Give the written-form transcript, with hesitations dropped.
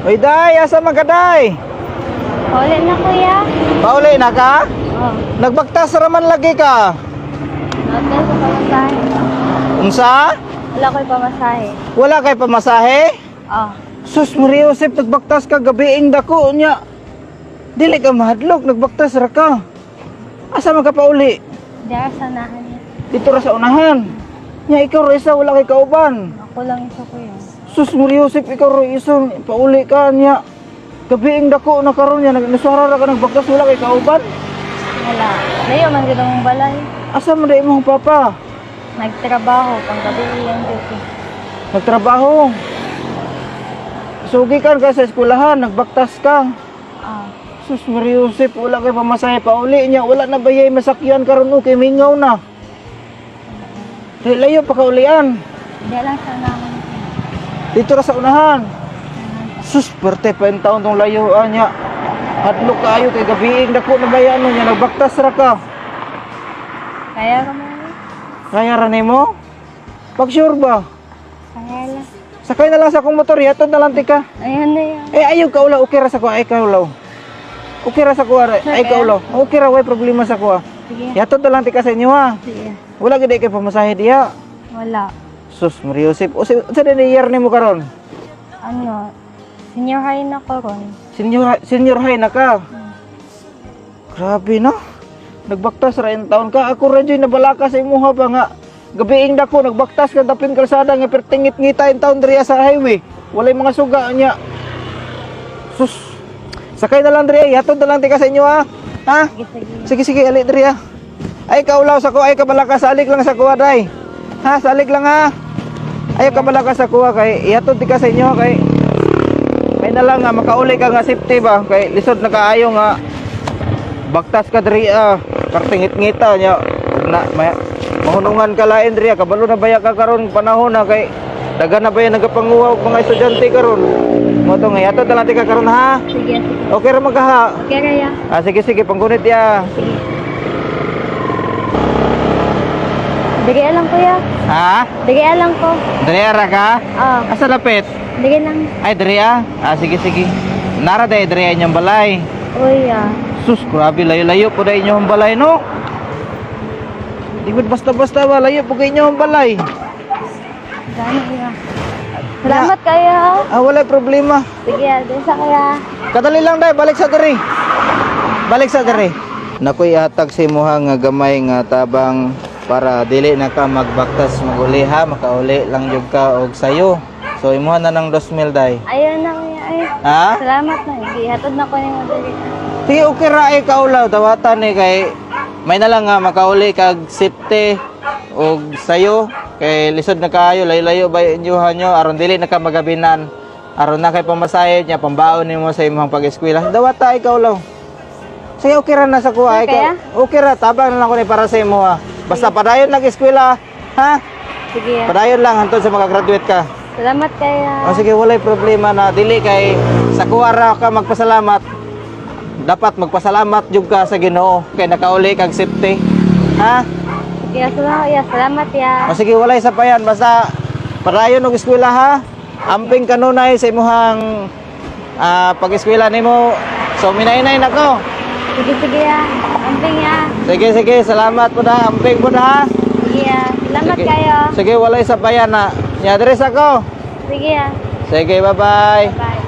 Uy, day, asa man ka, day? Pauli na kuya. Pauli na ka? Oh. Nagbaktas raman lagi ka. Hotel sa pamasahe. Unsa? Wala ko'y pamasahe. Wala kay pamasahe? Oh. Sus, Maria Josep, nagbaktas ka gabiing dako nya. Dili ka mahadlok, nagbaktas ra ka. Asa man ka pauli? Diya sa nahan niya. Dito ra sa unahan. Nya ikaw ra isa wala kay kauban. Ako lang isa kuya. Sus, Maria Josep, ikaw ra isa pauli ka nya. Gabiing dako na karon nya nagsara ra ka nagbaktas wala kay kauban. Wala. Layo man gid ang balay. Asa man dai imong papa? Nagtrabaho pang gabi yung duty. Nagtrabaho. Sugi ka sa eskwelahan, nagbaktas ka. Ah. Sus, Maria Josep, wala kay pamasahe pauli niya. Wala na bayay masakyan karon kay mingaw na. Dahil layo pa kaulian. Diya lang sa nahan. Dito ra sa unahan. Sus, perte pa yung taon tong layuan niya. Hadlok kayo kay gabiing dako na bayan niya. Nagbaktas ra ka. Kaya ka mo? Kaya ra nimo? Pag sure ba? Kaya lang. Sakay na lang sa akong motor, yatod na lang tika. Ayan na yan. Eh ayaw ka ulaw, okay ra sa kuha, ay ka ulaw. Okay ra sa kuha, ay ka ulaw. Okay ra, way problema sa kuha. Sige. Yatod na lang tika sa inyo ha. Sige. Wala gid kay pamasahe diha. Wala. Sus, Maria Josep, o sa din year nimo karon? Ano? Senior high na ko ron. Senior high na ka. Grabe no. Nagbaktas ra in taon ka. Ako ra joy nabalaka sa imuha ba nga. Gabiing dako nagbaktas ka tapin kalsada nga pertingit-ngita in taon diriya sa highway. Walay mga suga nya. Sus. Sakay na lang diriya, yatod na lang tika sa inyo ha. Ha? Sige, sige. Sige ali diriya. Ay kaulaw sa ko, ay kabalaka salik lang sa kuha day. Ha, salik lang ha. Ay kabalaka sa kuha kay yatod tika sa inyo kay may na lang nga makauli ka nga safety ba kay lisod na kaayo nga baktas ka diriya pertingit-ngita nya na mahunungan ka lain diriya kabalo na baya ka karon panahon na kay dagan na baya nagapanguha og mga estudyante karon mo to nga yato dalang ka karon ha. Sige, sige. Okay ra magha. Okay, Raya. Sige sige panggunit ya. Sige. Digi lang kuya. Ha? Digi lang ko. Diriya ra ka? Oh. Asa lapit? Digi lang. Ay diriya. Sige sige. Nara day diriya inyong balay. Uy, ah. Sus, grabe layo-layo po day inyong balay no. Di ba basta-basta ba layo po kayo inyong balay. Gano'n kuya. Salamat kayo. Wala problema. Sige, din sa kaya. Kadali lang day, balik sa diri. Balik sa diri. Nakoy ihatag si imuha nga gamay nga tabang para dili na ka magbaktas maguli ha, makauli lang jud ka og sayo. So imuha na ng 2,000 day. Ayun na kuya. Ay. Ha? Salamat na. Sige, hatod na ko ni mo dali. Sige, okay ra ay kaulaw dawatan ni kay may na lang nga makauli kag safety og sayo kay lisod na kaayo layo-layo ba inyuhan nyo aron dili na ka magabinan aron na kay pamasahe nya pambaon nimo sa imong pag-eskwela dawata ay kaulaw. Sige, okay ra na sa kuha. Okay, Okay ra, tabang na lang ko ni para sa imo ha. Basta padayon lang eskwela, ha? Sige. Padayon lang hantod sa makagraduate ka. Salamat kayo. Sige, walay problema na dili kay sa kuha ra ka magpasalamat. Dapat magpasalamat jud ka sa Ginoo kay nakauli kag safety. Ha? Sige, salamat ya. Sige, walay sa payan basta padayon og eskwela ha. Amping kanunay sa imuhang pag-eskwela nimo. So minay-nay nako. Sige, sige ya. Amping ya. Sige, sige, salamat po na. Amping po na ha. Sige ya. Salamat Sige. kayo. Sige, walay sa bayan na. Nyadres ako. Sige ya. Sige, bye-bye. Bye.